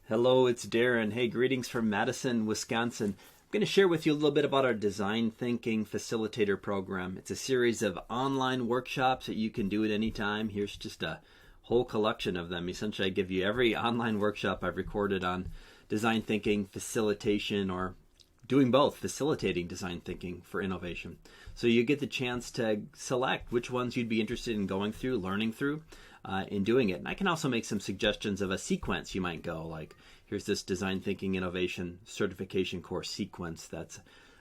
Hello, it's Darren. Hey, greetings from Madison, Wisconsin. I'm going to share with you a little bit about our Design Thinking Facilitator program. It's a series of online workshops that you can do at any time. Here's just a whole collection of them. Essentially, I give you every online workshop I've recorded on design thinking, facilitation, or doing both, facilitating design thinking for innovation. So you get the chance to select which ones you'd be interested in going through, learning through, in doing it. And I can also make some suggestions of a sequence you might go, like here's this design thinking innovation certification course sequence. That's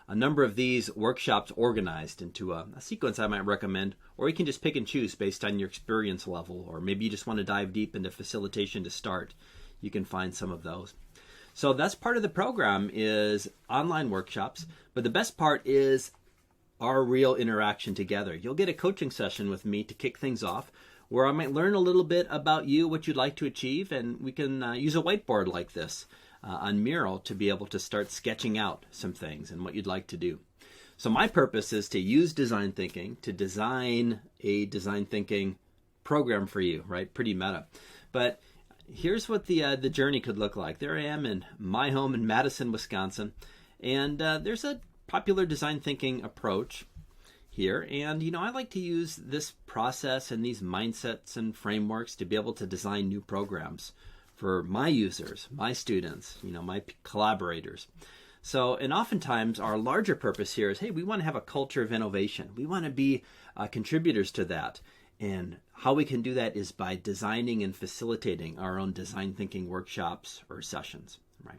a number of these workshops organized into a sequence I might recommend, or you can just pick and choose based on your experience level, or maybe you just want to dive deep into facilitation to start. You can find some of those. So that's part of the program is online workshops, but the best part is our real interaction together. You'll get a coaching session with me to kick things off, where I might learn a little bit about you, what you'd like to achieve, and we can use a whiteboard like this on Mural to be able to start sketching out some things and what you'd like to do. So my purpose is to use design thinking to design a design thinking program for you, right? Pretty meta. But here's what the journey could look like. There I am in my home in Madison, Wisconsin, and there's a popular design thinking approach here, and I like to use this process and these mindsets and frameworks to be able to design new programs for my users, my students, my collaborators. So, and oftentimes our larger purpose here is, hey, we want to have a culture of innovation. We want to be contributors to that. And how we can do that is by designing and facilitating our own design thinking workshops or sessions, right?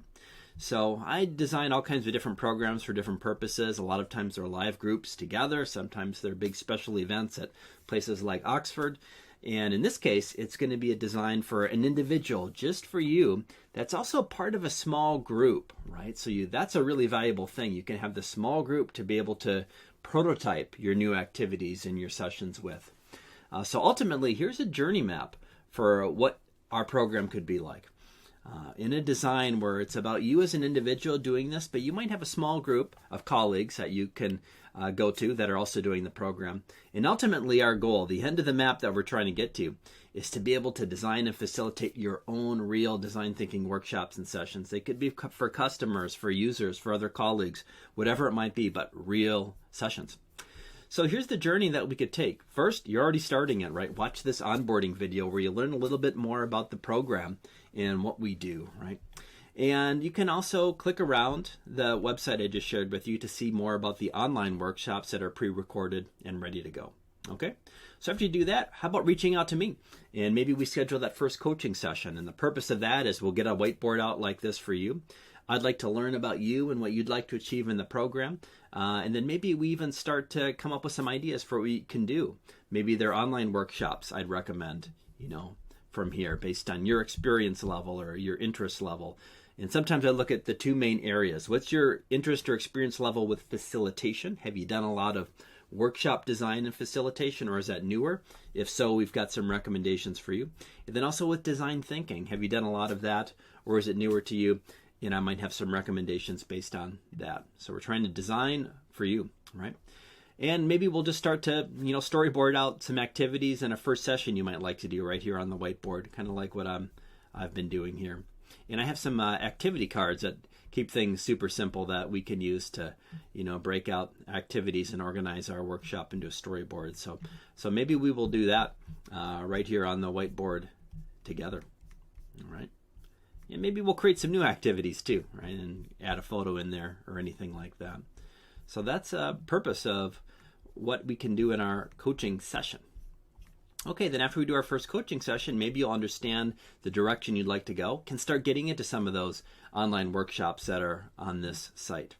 So I design all kinds of different programs for different purposes. A lot of times they're live groups together. Sometimes they're big special events at places like Oxford. And in this case, it's going to be a design for an individual, just for you. That's also part of a small group, right? So that's a really valuable thing. You can have the small group to be able to prototype your new activities in your sessions with. So ultimately, here's a journey map for what our program could be like. In a design where it's about you as an individual doing this, but you might have a small group of colleagues that you can go to that are also doing the program. And ultimately our goal, the end of the map that we're trying to get to, is to be able to design and facilitate your own real design thinking workshops and sessions. They could be for customers, for users, for other colleagues, whatever it might be, but real sessions. So here's the journey that we could take. First, you're already starting it, right? Watch this onboarding video where you learn a little bit more about the program and what we do, right? And you can also click around the website I just shared with you to see more about the online workshops that are pre-recorded and ready to go, okay? So after you do that, how about reaching out to me? And maybe we schedule that first coaching session. And the purpose of that is we'll get a whiteboard out like this for you. I'd like to learn about you and what you'd like to achieve in the program. And then maybe we even start to come up with some ideas for what we can do. Maybe they're online workshops I'd recommend, from here based on your experience level or your interest level. And sometimes I look at the two main areas. What's your interest or experience level with facilitation? Have you done a lot of workshop design and facilitation, or is that newer? If so, we've got some recommendations for you. And then also with design thinking, have you done a lot of that, or is it newer to you? And I might have some recommendations based on that. So we're trying to design for you, right? And maybe we'll just start to, storyboard out some activities in a first session you might like to do right here on the whiteboard, kind of like what I've been doing here. And I have some activity cards that keep things super simple that we can use to, break out activities and organize our workshop into a storyboard. So maybe we will do that right here on the whiteboard together, all right? And maybe we'll create some new activities too, right? And add a photo in there or anything like that. So that's a purpose of what we can do in our coaching session. Okay, then after we do our first coaching session, maybe you'll understand the direction you'd like to go, can start getting into some of those online workshops that are on this site,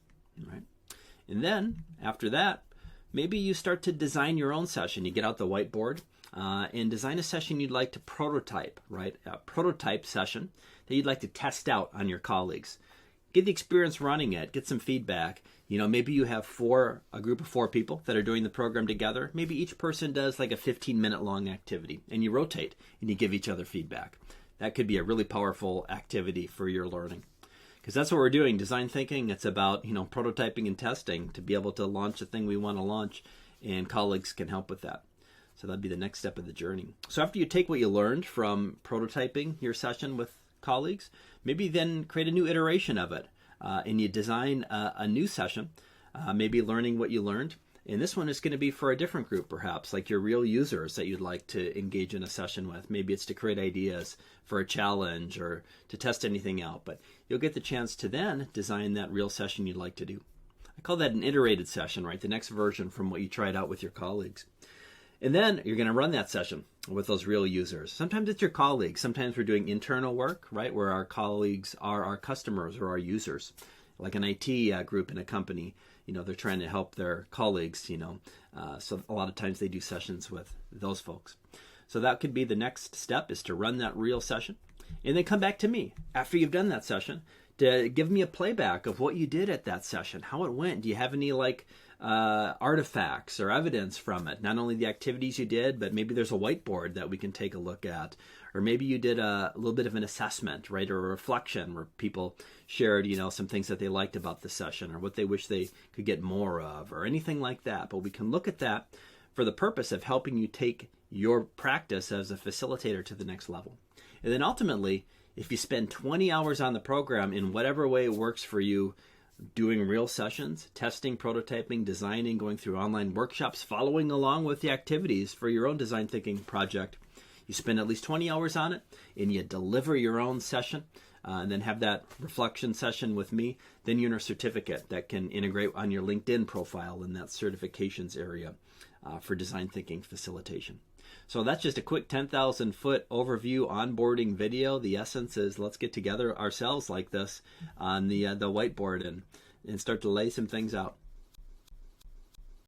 right? And then after that, maybe you start to design your own session. You get out the whiteboard and design a session you'd like to prototype, right? A prototype session that you'd like to test out on your colleagues. Get the experience running it, get some feedback. Maybe you have a group of 4 people that are doing the program together. Maybe each person does like a 15-minute long activity, and you rotate and you give each other feedback. That could be a really powerful activity for your learning. Because that's what we're doing. Design thinking, it's about, prototyping and testing to be able to launch the thing we want to launch, and colleagues can help with that. So that'd be the next step of the journey. So after you take what you learned from prototyping your session with colleagues, maybe then create a new iteration of it. And you design a new session, maybe learning what you learned. And this one is going to be for a different group, perhaps, like your real users that you'd like to engage in a session with. Maybe it's to create ideas for a challenge or to test anything out. But you'll get the chance to then design that real session you'd like to do. I call that an iterated session, right? The next version from what you tried out with your colleagues. And then you're going to run that session with those real users. Sometimes it's your colleagues. Sometimes we're doing internal work, right, where our colleagues are our customers or our users. Like an IT group in a company, they're trying to help their colleagues, so a lot of times they do sessions with those folks. So that could be the next step, is to run that real session and then come back to me after you've done that session to give me a playback of what you did at that session, how it went. Do you have any artifacts or evidence from it? Not only the activities you did, but maybe there's a whiteboard that we can take a look at. Or maybe you did a little bit of an assessment, right, or a reflection where people shared, some things that they liked about the session or what they wish they could get more of or anything like that. But we can look at that for the purpose of helping you take your practice as a facilitator to the next level. And then ultimately, if you spend 20 hours on the program in whatever way it works for you, doing real sessions, testing, prototyping, designing, going through online workshops, following along with the activities for your own design thinking project, you spend at least 20 hours on it, and you deliver your own session, and then have that reflection session with me, then you earn a certificate that can integrate on your LinkedIn profile in that certifications area for design thinking facilitation. So that's just a quick 10,000-foot overview onboarding video. The essence is, let's get together ourselves like this on the whiteboard and start to lay some things out.